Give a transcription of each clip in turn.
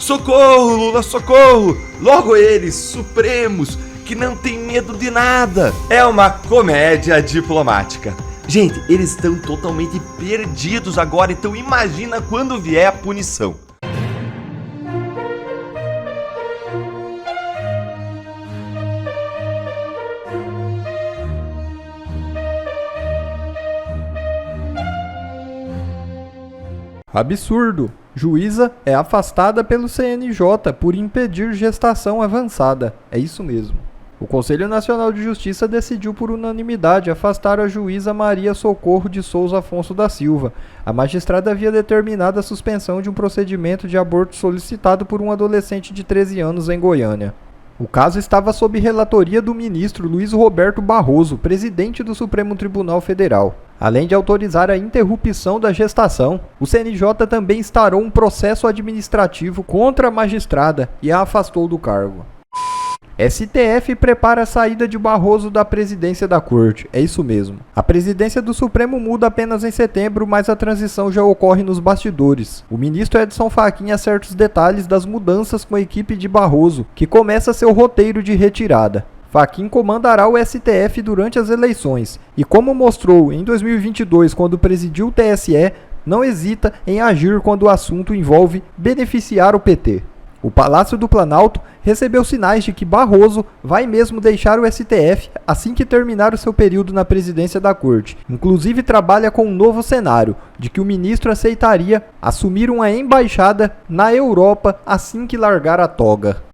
Socorro, Lula, socorro! Logo eles, supremos, que não tem medo de nada. É uma comédia diplomática. Gente, eles estão totalmente perdidos agora, então imagina quando vier a punição. Absurdo! Juíza é afastada pelo CNJ por impedir gestação avançada. É isso mesmo. O Conselho Nacional de Justiça decidiu por unanimidade afastar a juíza Maria Socorro de Souza Afonso da Silva. A magistrada havia determinado a suspensão de um procedimento de aborto solicitado por um adolescente de 13 anos em Goiânia. O caso estava sob relatoria do ministro Luiz Roberto Barroso, presidente do Supremo Tribunal Federal. Além de autorizar a interrupção da gestação, o CNJ também instaurou um processo administrativo contra a magistrada e a afastou do cargo. STF prepara a saída de Barroso da presidência da corte. É isso mesmo. A presidência do Supremo muda apenas em setembro, mas a transição já ocorre nos bastidores. O ministro Edson Fachin acerta os detalhes das mudanças com a equipe de Barroso, que começa seu roteiro de retirada. Fachin comandará o STF durante as eleições e, como mostrou em 2022 quando presidiu o TSE, não hesita em agir quando o assunto envolve beneficiar o PT. O Palácio do Planalto recebeu sinais de que Barroso vai mesmo deixar o STF assim que terminar o seu período na presidência da corte. Inclusive trabalha com um novo cenário, de que o ministro aceitaria assumir uma embaixada na Europa assim que largar a toga.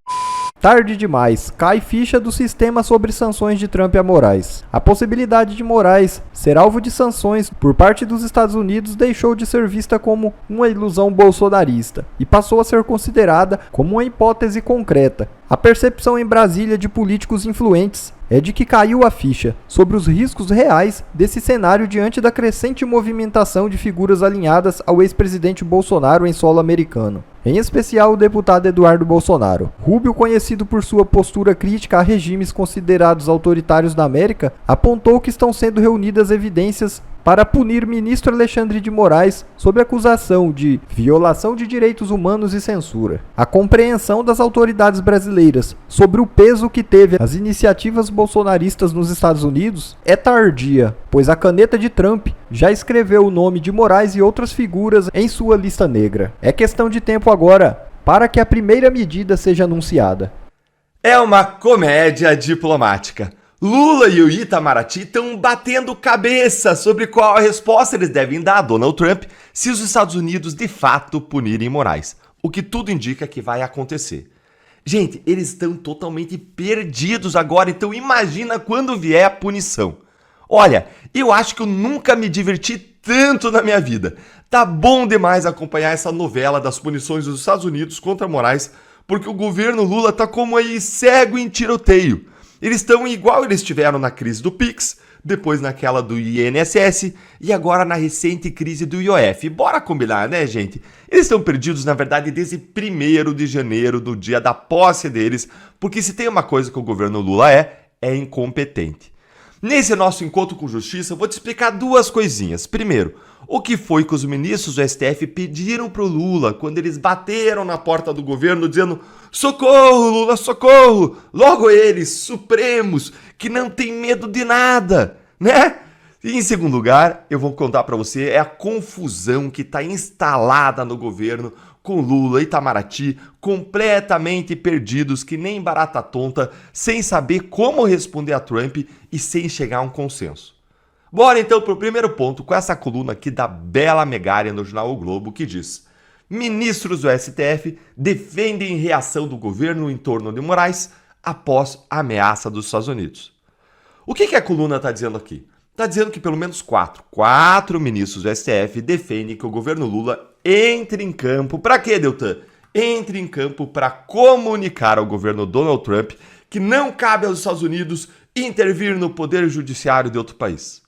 Tarde demais, cai ficha do sistema sobre sanções de Trump a Moraes. A possibilidade de Moraes ser alvo de sanções por parte dos Estados Unidos deixou de ser vista como uma ilusão bolsonarista e passou a ser considerada como uma hipótese concreta. A percepção em Brasília de políticos influentes é de que caiu a ficha sobre os riscos reais desse cenário diante da crescente movimentação de figuras alinhadas ao ex-presidente Bolsonaro em solo americano. Em especial o deputado Eduardo Bolsonaro. Rubio, conhecido por sua postura crítica a regimes considerados autoritários na América, apontou que estão sendo reunidas evidências para punir ministro Alexandre de Moraes sob acusação de violação de direitos humanos e censura. A compreensão das autoridades brasileiras sobre o peso que teve as iniciativas bolsonaristas nos Estados Unidos é tardia, pois a caneta de Trump já escreveu o nome de Moraes e outras figuras em sua lista negra. É questão de tempo agora para que a primeira medida seja anunciada. É uma comédia diplomática. Lula e o Itamaraty estão batendo cabeça sobre qual a resposta eles devem dar a Donald Trump se os Estados Unidos de fato punirem Moraes, o que tudo indica que vai acontecer. Gente, eles estão totalmente perdidos agora, então imagina quando vier a punição. Olha, eu acho que eu nunca me diverti tanto na minha vida. Tá bom demais acompanhar essa novela das punições dos Estados Unidos contra Moraes, porque o governo Lula tá como aí cego em tiroteio. Eles estão igual eles estiveram na crise do Pix, depois naquela do INSS e agora na recente crise do IOF. Bora combinar, né, gente? Eles estão perdidos, na verdade, desde 1º de janeiro, do dia da posse deles, porque se tem uma coisa que o governo Lula é incompetente. Nesse nosso encontro com justiça, eu vou te explicar duas coisinhas. Primeiro, o que foi que os ministros do STF pediram pro Lula quando eles bateram na porta do governo dizendo: socorro, Lula, socorro! Logo eles, supremos, que não tem medo de nada, né? E em segundo lugar, eu vou contar pra você a confusão que tá instalada no governo com Lula e Itamaraty completamente perdidos que nem barata tonta, sem saber como responder a Trump e sem chegar a um consenso. Bora então pro primeiro ponto com essa coluna aqui da Bela Megária no jornal O Globo que diz: ministros do STF defendem reação do governo em torno de Moraes após a ameaça dos Estados Unidos. O que a coluna está dizendo aqui? Está dizendo que pelo menos quatro ministros do STF defendem que o governo Lula entre em campo. Para quê, Deltan? Entre em campo para comunicar ao governo Donald Trump que não cabe aos Estados Unidos intervir no poder judiciário de outro país.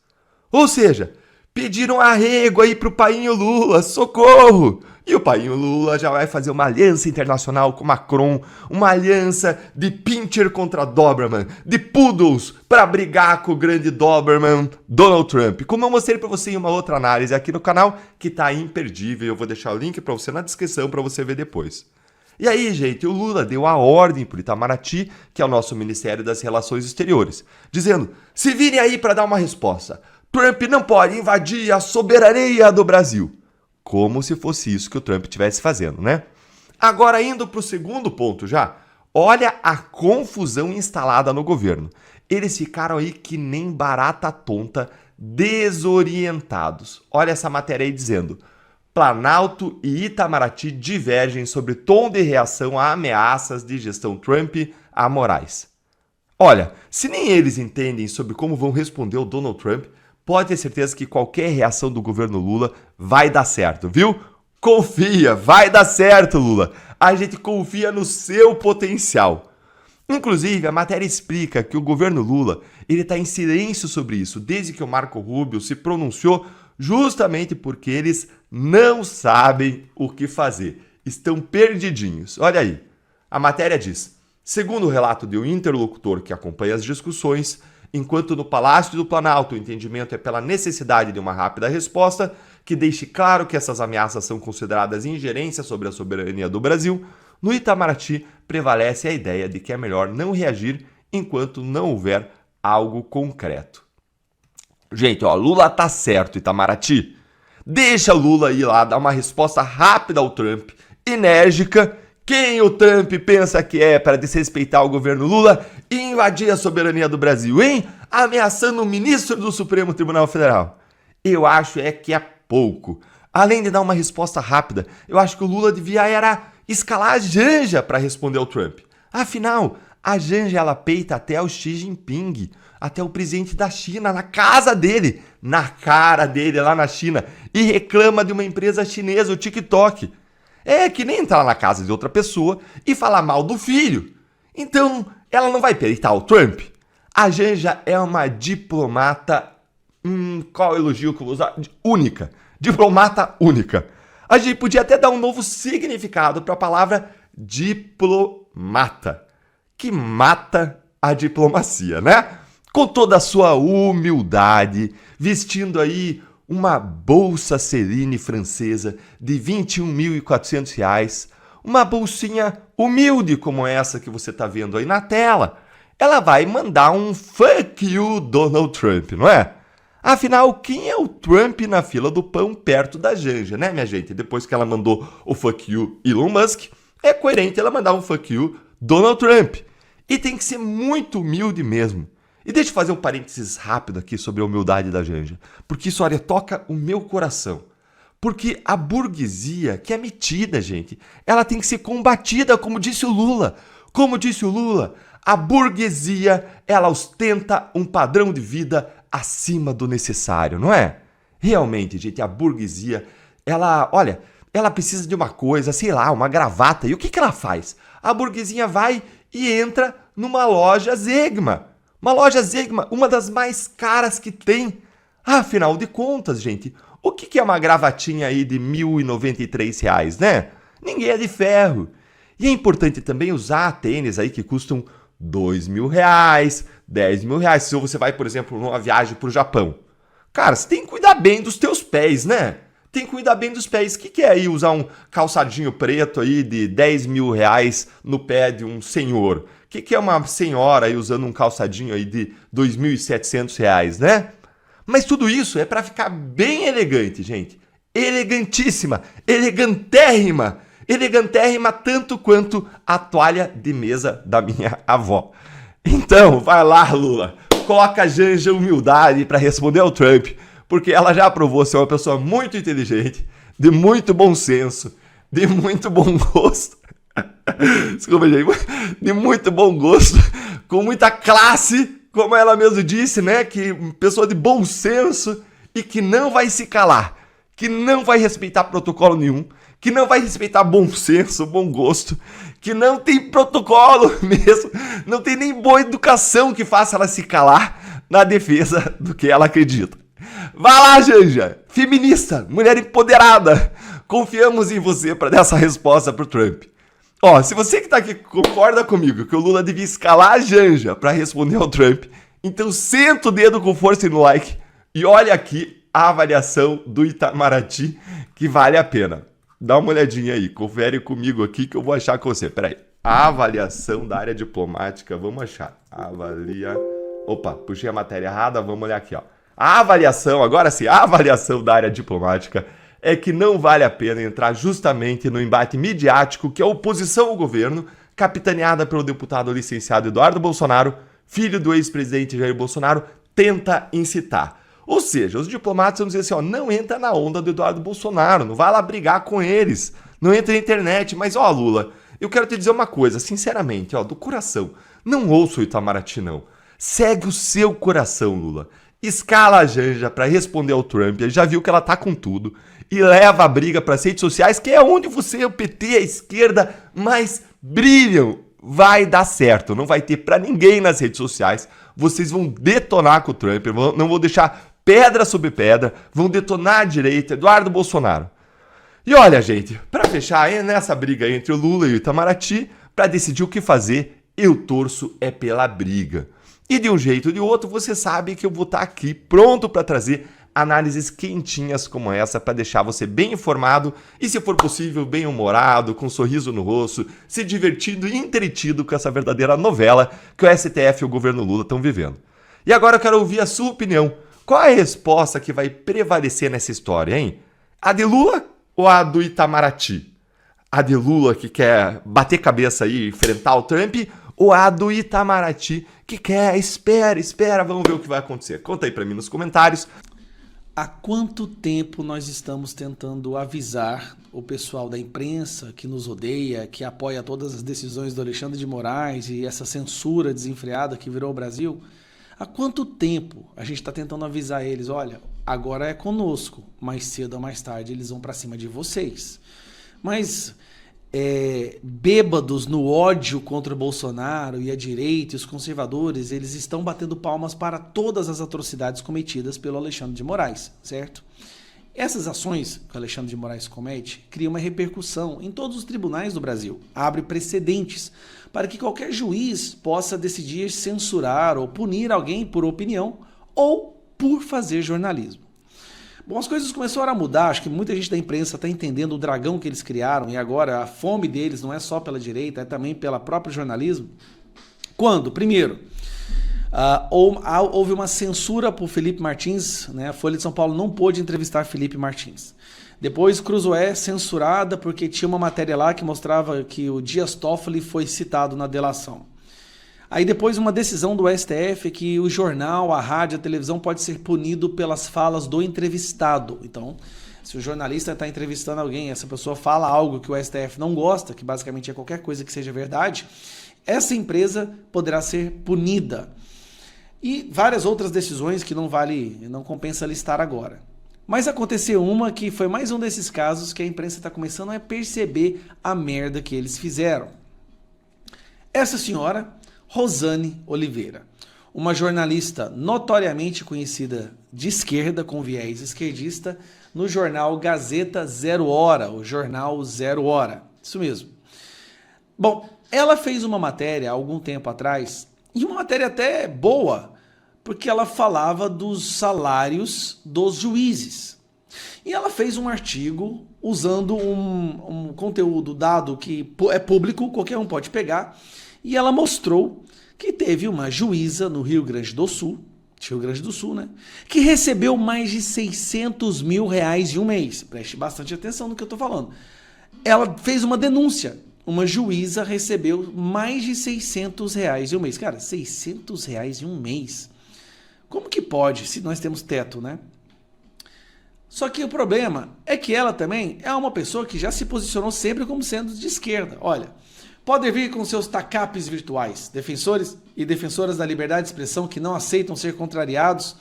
Ou seja, pediram arrego aí pro painho Lula, socorro! E o painho Lula já vai fazer uma aliança internacional com Macron, uma aliança de Pincher contra Doberman, de Poodles para brigar com o grande Doberman Donald Trump. Como eu mostrei para você em uma outra análise aqui no canal, que tá imperdível, eu vou deixar o link para você na descrição para você ver depois. E aí, gente, o Lula deu a ordem para o Itamaraty, que é o nosso Ministério das Relações Exteriores, dizendo, se virem aí para dar uma resposta. Trump não pode invadir a soberania do Brasil. Como se fosse isso que o Trump estivesse fazendo, né? Agora, indo para o segundo ponto já, olha a confusão instalada no governo. Eles ficaram aí que nem barata tonta, desorientados. Olha essa matéria aí dizendo... Planalto e Itamaraty divergem sobre tom de reação a ameaças de gestão Trump a Moraes. Olha, se nem eles entendem sobre como vão responder o Donald Trump, pode ter certeza que qualquer reação do governo Lula vai dar certo, viu? Confia, vai dar certo, Lula. A gente confia no seu potencial. Inclusive, a matéria explica que o governo Lula está em silêncio sobre isso desde que o Marco Rubio se pronunciou justamente porque eles não sabem o que fazer. Estão perdidinhos. Olha aí. A matéria diz, segundo o relato de um interlocutor que acompanha as discussões, enquanto no Palácio do Planalto o entendimento é pela necessidade de uma rápida resposta, que deixe claro que essas ameaças são consideradas ingerência sobre a soberania do Brasil, no Itamaraty prevalece a ideia de que é melhor não reagir enquanto não houver algo concreto. Gente, ó, Lula tá certo, Itamaraty. Deixa o Lula ir lá dar uma resposta rápida ao Trump, enérgica. Quem o Trump pensa que é para desrespeitar o governo Lula e invadir a soberania do Brasil, hein? Ameaçando o ministro do Supremo Tribunal Federal. Eu acho que é pouco. Além de dar uma resposta rápida, eu acho que o Lula devia escalar a Janja para responder ao Trump. Afinal, a Janja ela peita até o Xi Jinping, até o presidente da China, na casa dele, na cara dele lá na China, e reclama de uma empresa chinesa, o TikTok. É que nem entrar na casa de outra pessoa e falar mal do filho. Então, ela não vai peitar o Trump. A Janja é uma diplomata, qual elogio que eu vou usar? Única. Diplomata única. A gente podia até dar um novo significado para a palavra diplomata, que mata a diplomacia, né? Com toda a sua humildade, vestindo aí uma bolsa Celine francesa de R$ 21.400, uma bolsinha humilde como essa que você está vendo aí na tela, ela vai mandar um fuck you Donald Trump, não é? Afinal, quem é o Trump na fila do pão perto da Janja, né, minha gente? Depois que ela mandou o fuck you Elon Musk, é coerente ela mandar um fuck you Donald Trump. E tem que ser muito humilde mesmo. E deixa eu fazer um parênteses rápido aqui sobre a humildade da Janja, porque isso, olha, toca o meu coração. Porque a burguesia, que é metida, gente, ela tem que ser combatida, como disse o Lula. Como disse o Lula, a burguesia, ela ostenta um padrão de vida acima do necessário, não é? Realmente, gente, a burguesia, ela precisa de uma coisa, sei lá, uma gravata. E o que ela faz? A burguesia vai e entra numa loja Zegma. Uma loja Zegma, uma das mais caras que tem. Afinal de contas, gente, o que é uma gravatinha aí de R$ 1.093, né? Ninguém é de ferro. E é importante também usar tênis aí que custam R$ 2.000, R$ 10.000. Se você vai, por exemplo, numa viagem para o Japão. Cara, você tem que cuidar bem dos teus pés, né? Tem que cuidar bem dos pés. O que é aí usar um calçadinho preto aí de R$ 10.000 no pé de um senhor? O que é uma senhora aí usando um calçadinho aí de R$ 2.700, né? Mas tudo isso é para ficar bem elegante, gente. Elegantíssima, elegantérrima. Elegantérrima tanto quanto a toalha de mesa da minha avó. Então, vai lá, Lula. Coloca a Janja humildade para responder ao Trump, porque ela já provou ser uma pessoa muito inteligente, de muito bom senso, de muito bom gosto. Desculpa, gente. De muito bom gosto, com muita classe, como ela mesmo disse, né? Que pessoa de bom senso e que não vai se calar, que não vai respeitar protocolo nenhum, que não vai respeitar bom senso, bom gosto, que não tem protocolo mesmo, não tem nem boa educação que faça ela se calar na defesa do que ela acredita. Vai lá, Janja, feminista, mulher empoderada, confiamos em você para dar essa resposta pro Trump. Ó, se você que tá aqui concorda comigo que o Lula devia escalar a Janja para responder ao Trump, então senta o dedo com força no like e olha aqui a avaliação do Itamaraty, que vale a pena. Dá uma olhadinha aí, confere comigo aqui que eu vou achar com você. Peraí. A avaliação da área diplomática, vamos achar. Opa, puxei a matéria errada, vamos olhar aqui, ó. A avaliação, agora sim, a avaliação da área diplomática é que não vale a pena entrar justamente no embate midiático que a oposição ao governo, capitaneada pelo deputado licenciado Eduardo Bolsonaro, filho do ex-presidente Jair Bolsonaro, tenta incitar. Ou seja, os diplomatas vão dizer assim, ó, não entra na onda do Eduardo Bolsonaro, não vai lá brigar com eles, não entra na internet, mas ó, Lula, eu quero te dizer uma coisa, sinceramente, ó, do coração, não ouça o Itamaraty não, segue o seu coração, Lula, escala a Janja para responder ao Trump, já viu que ela tá com tudo, e leva a briga para as redes sociais, que é onde você, o PT, a esquerda, mais brilham. Vai dar certo, não vai ter para ninguém nas redes sociais, vocês vão detonar com o Trump, não vão deixar pedra sobre pedra, vão detonar a direita, Eduardo Bolsonaro. E olha, gente, para fechar nessa briga entre o Lula e o Itamaraty, para decidir o que fazer, eu torço é pela briga. E de um jeito ou de outro, você sabe que eu vou estar aqui pronto para trazer análises quentinhas como essa para deixar você bem informado e, se for possível, bem humorado, com um sorriso no rosto, se divertindo e entretido com essa verdadeira novela que o STF e o governo Lula estão vivendo. E agora eu quero ouvir a sua opinião. Qual é a resposta que vai prevalecer nessa história, hein? A de Lula ou a do Itamaraty? A de Lula que quer bater cabeça aí e enfrentar o Trump ou a do Itamaraty que quer, espera, vamos ver o que vai acontecer. Conta aí pra mim nos comentários. Há quanto tempo nós estamos tentando avisar o pessoal da imprensa que nos odeia, que apoia todas as decisões do Alexandre de Moraes e essa censura desenfreada que virou o Brasil? Há quanto tempo a gente está tentando avisar eles, olha, agora é conosco, mais cedo ou mais tarde eles vão para cima de vocês. Mas bêbados no ódio contra o Bolsonaro e a direita e os conservadores, eles estão batendo palmas para todas as atrocidades cometidas pelo Alexandre de Moraes, certo? Essas ações que o Alexandre de Moraes comete criam uma repercussão em todos os tribunais do Brasil, abre precedentes para que qualquer juiz possa decidir censurar ou punir alguém por opinião ou por fazer jornalismo. Bom, as coisas começaram a mudar, acho que muita gente da imprensa está entendendo o dragão que eles criaram e agora a fome deles não é só pela direita, é também pelo próprio jornalismo. Quando? Primeiro, houve uma censura por Felipe Martins, né? A Folha de São Paulo não pôde entrevistar Felipe Martins. Depois, Cruzoé censurada porque tinha uma matéria lá que mostrava que o Dias Toffoli foi citado na delação. Aí depois uma decisão do STF que o jornal, a rádio, a televisão pode ser punido pelas falas do entrevistado. Então, se o jornalista está entrevistando alguém, essa pessoa fala algo que o STF não gosta, que basicamente é qualquer coisa que seja verdade, essa empresa poderá ser punida. E várias outras decisões que não compensa listar agora. Mas aconteceu uma que foi mais um desses casos que a imprensa está começando a perceber a merda que eles fizeram. Essa senhora, Rosane Oliveira, uma jornalista notoriamente conhecida de esquerda, com viés esquerdista, no jornal Gazeta Zero Hora, o jornal Zero Hora, isso mesmo. Bom, ela fez uma matéria há algum tempo atrás, e uma matéria até boa, porque ela falava dos salários dos juízes. E ela fez um artigo usando um conteúdo dado que é público, qualquer um pode pegar, e ela mostrou que teve uma juíza no Rio Grande do Sul, né, que recebeu mais de 600 mil reais em um mês. Preste bastante atenção no que eu estou falando. Ela fez uma denúncia. Uma juíza recebeu mais de 600 reais em um mês. Cara, 600 reais em um mês. Como que pode, se nós temos teto, né? Só que o problema é que ela também é uma pessoa que já se posicionou sempre como sendo de esquerda. Olha, pode vir com seus tacapes virtuais, defensores e defensoras da liberdade de expressão que não aceitam ser contrariados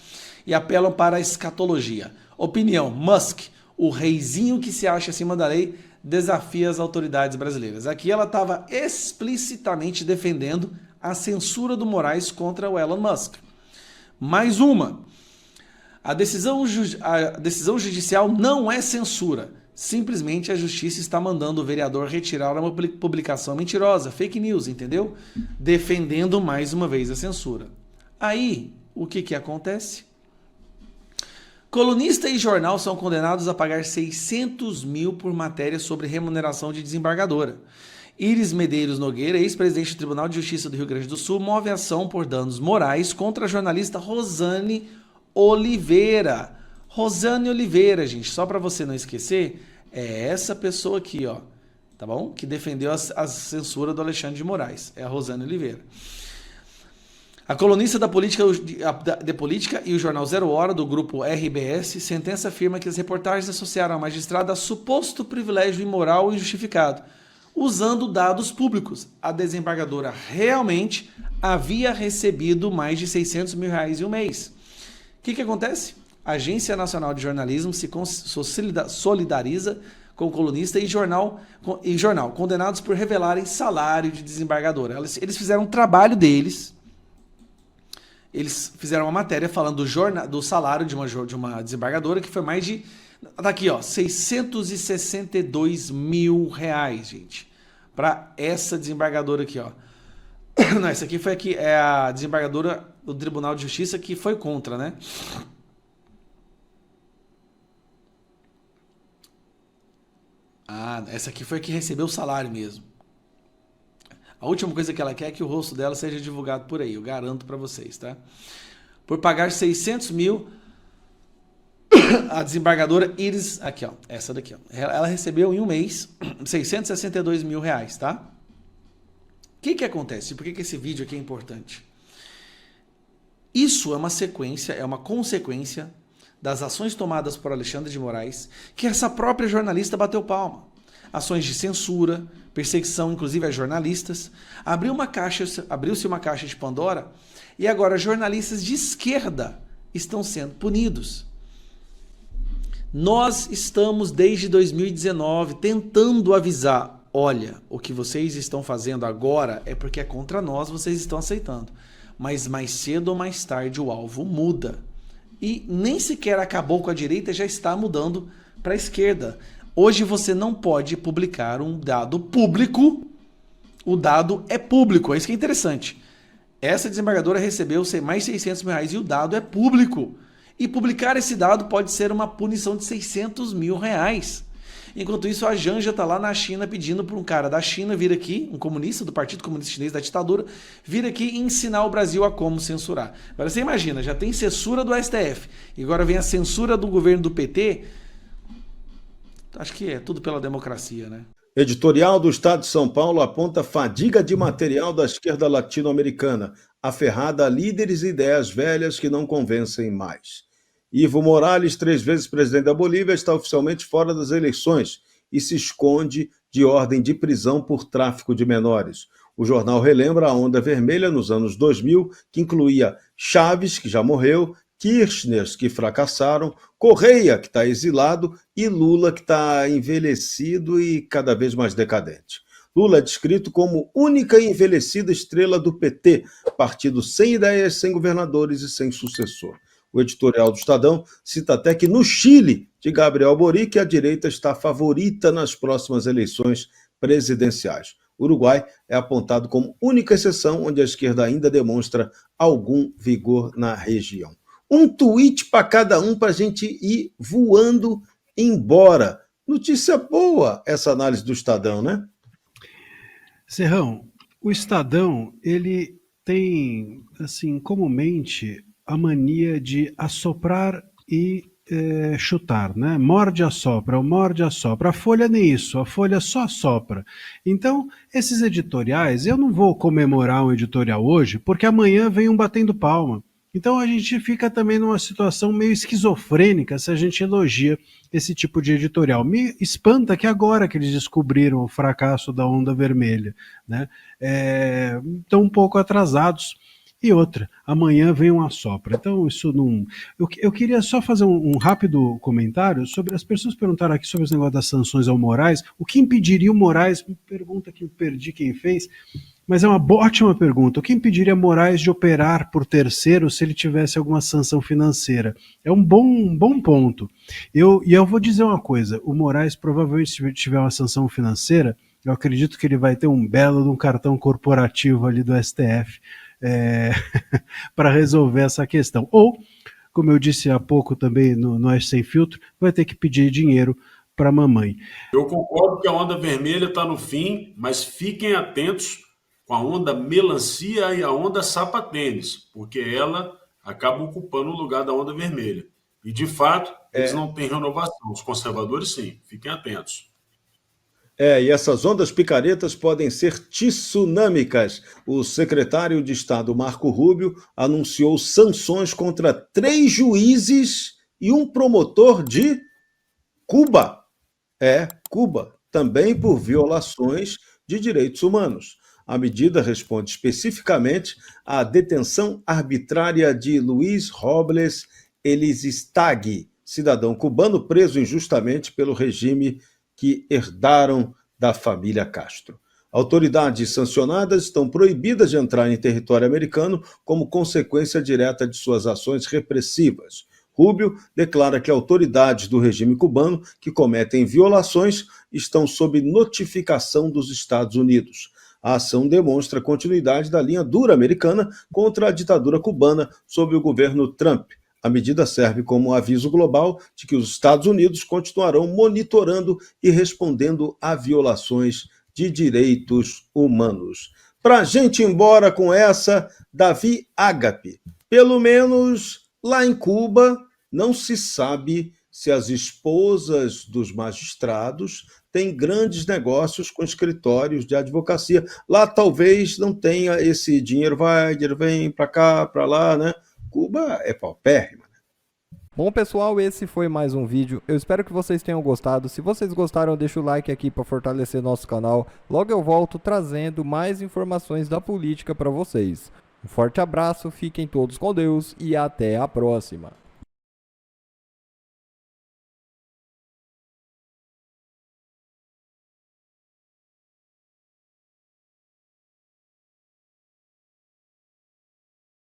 e apelam para a escatologia. Opinião, Musk, o reizinho que se acha acima da lei, desafia as autoridades brasileiras. Aqui ela estava explicitamente defendendo a censura do Moraes contra o Elon Musk. Mais uma. A decisão judicial não é censura. Simplesmente a justiça está mandando o vereador retirar uma publicação mentirosa, fake news, entendeu? Defendendo mais uma vez a censura. Aí, o que acontece? Colunista e jornal são condenados a pagar 600 mil por matéria sobre remuneração de desembargadora. Iris Medeiros Nogueira, ex-presidente do Tribunal de Justiça do Rio Grande do Sul, move ação por danos morais contra a jornalista Rosane Oliveira. Rosane Oliveira, gente, só para você não esquecer, é essa pessoa aqui, ó, tá bom? Que defendeu a censura do Alexandre de Moraes. É a Rosane Oliveira. A colunista da política e o jornal Zero Hora, do grupo RBS, sentença afirma que as reportagens associaram a magistrada a suposto privilégio imoral e injustificado, usando dados públicos. A desembargadora realmente havia recebido mais de 600 mil reais em um mês. O que acontece? A Agência Nacional de Jornalismo se solidariza com o colunista e jornal, condenados por revelarem salário de desembargadora. Eles fizeram um trabalho deles. Eles fizeram uma matéria falando do salário de uma desembargadora que foi mais de... Tá aqui, ó, 662 mil reais, gente. Para essa desembargadora aqui, ó. Não, essa aqui foi aqui, é a desembargadora do Tribunal de Justiça que foi contra, né? Ah, essa aqui foi a que recebeu o salário mesmo. A última coisa que ela quer é que o rosto dela seja divulgado por aí, eu garanto para vocês, tá? Por pagar 600 mil, a desembargadora Iris, aqui ó, essa daqui ó, ela recebeu em um mês 662 mil reais, tá? O que acontece? Por que esse vídeo aqui é importante? Isso é uma sequência, é uma consequência das ações tomadas por Alexandre de Moraes, que essa própria jornalista bateu palma. Ações de censura, perseguição inclusive a jornalistas, abriu-se uma caixa de Pandora e agora jornalistas de esquerda estão sendo punidos. Nós estamos desde 2019 tentando avisar, olha, o que vocês estão fazendo agora é porque é contra nós, vocês estão aceitando. Mas mais cedo ou mais tarde o alvo muda. E nem sequer acabou com a direita, já está mudando para a esquerda. Hoje você não pode publicar um dado público, o dado é público, é isso que é interessante. Essa desembargadora recebeu mais 600 mil reais e o dado é público. E publicar esse dado pode ser uma punição de 600 mil reais. Enquanto isso, a Janja está lá na China pedindo para um cara da China vir aqui, um comunista do Partido Comunista Chinês da ditadura, vir aqui e ensinar o Brasil a como censurar. Agora você imagina, já tem censura do STF, e agora vem a censura do governo do PT. Acho que é tudo pela democracia, né? Editorial do Estado de São Paulo aponta fadiga de material da esquerda latino-americana, aferrada a líderes e ideias velhas que não convencem mais. Ivo Morales, 3 vezes presidente da Bolívia, está oficialmente fora das eleições e se esconde de ordem de prisão por tráfico de menores. O jornal relembra a onda vermelha nos anos 2000, que incluía Chaves, que já morreu, Kirchner, que fracassaram, Correia, que está exilado, e Lula, que está envelhecido e cada vez mais decadente. Lula é descrito como única e envelhecida estrela do PT, partido sem ideias, sem governadores e sem sucessor. O editorial do Estadão cita até que no Chile, de Gabriel Boric, a direita está favorita nas próximas eleições presidenciais. O Uruguai é apontado como única exceção onde a esquerda ainda demonstra algum vigor na região. Um tweet para cada um para a gente ir voando embora. Notícia boa essa análise do Estadão, né? Serrão, o Estadão, ele tem, assim, comumente a mania de assoprar e chutar, né? Morde, assopra, a Folha nem isso, a Folha só assopra. Então, esses editoriais, eu não vou comemorar um editorial hoje, porque amanhã vem um batendo palma. Então a gente fica também numa situação meio esquizofrênica se a gente elogia esse tipo de editorial. Me espanta que agora que eles descobriram o fracasso da onda vermelha, né? Estão um pouco atrasados. E outra, amanhã vem um assopra. Então isso não... Eu queria só fazer um rápido comentário sobre... As pessoas perguntaram aqui sobre esse negócio das sanções ao Moraes. O que impediria o Moraes... Pergunta que eu perdi quem fez... Mas é uma ótima pergunta. O que impediria Moraes de operar por terceiro se ele tivesse alguma sanção financeira? É um bom ponto. E eu vou dizer uma coisa. O Moraes provavelmente, se tiver uma sanção financeira, eu acredito que ele vai ter um belo de um cartão corporativo ali do STF para resolver essa questão. Ou como eu disse há pouco também no Oeste Sem Filtro, vai ter que pedir dinheiro para a mamãe. Eu concordo que a onda vermelha está no fim, mas fiquem atentos com a onda melancia e a onda sapatênis, porque ela acaba ocupando o lugar da onda vermelha. E, de fato, eles não têm renovação. Os conservadores, sim. Fiquem atentos. E essas ondas picaretas podem ser tsunâmicas. O secretário de Estado, Marco Rubio, anunciou sanções contra 3 juízes e um promotor de Cuba. Cuba, também por violações de direitos humanos. A medida responde especificamente à detenção arbitrária de Luiz Robles Elizistagui, cidadão cubano preso injustamente pelo regime que herdaram da família Castro. Autoridades sancionadas estão proibidas de entrar em território americano como consequência direta de suas ações repressivas. Rubio declara que autoridades do regime cubano que cometem violações estão sob notificação dos Estados Unidos. A ação demonstra a continuidade da linha dura americana contra a ditadura cubana sob o governo Trump. A medida serve como aviso global de que os Estados Unidos continuarão monitorando e respondendo a violações de direitos humanos. Para a gente ir embora com essa, Davi Ágape. Pelo menos lá em Cuba, não se sabe se as esposas dos magistrados têm grandes negócios com escritórios de advocacia. Lá talvez não tenha esse dinheiro, vai, dinheiro vem para cá, para lá, né? Cuba é paupérrima. Bom, pessoal, esse foi mais um vídeo. Eu espero que vocês tenham gostado. Se vocês gostaram, deixa o like aqui para fortalecer nosso canal. Logo eu volto trazendo mais informações da política para vocês. Um forte abraço, fiquem todos com Deus e até a próxima.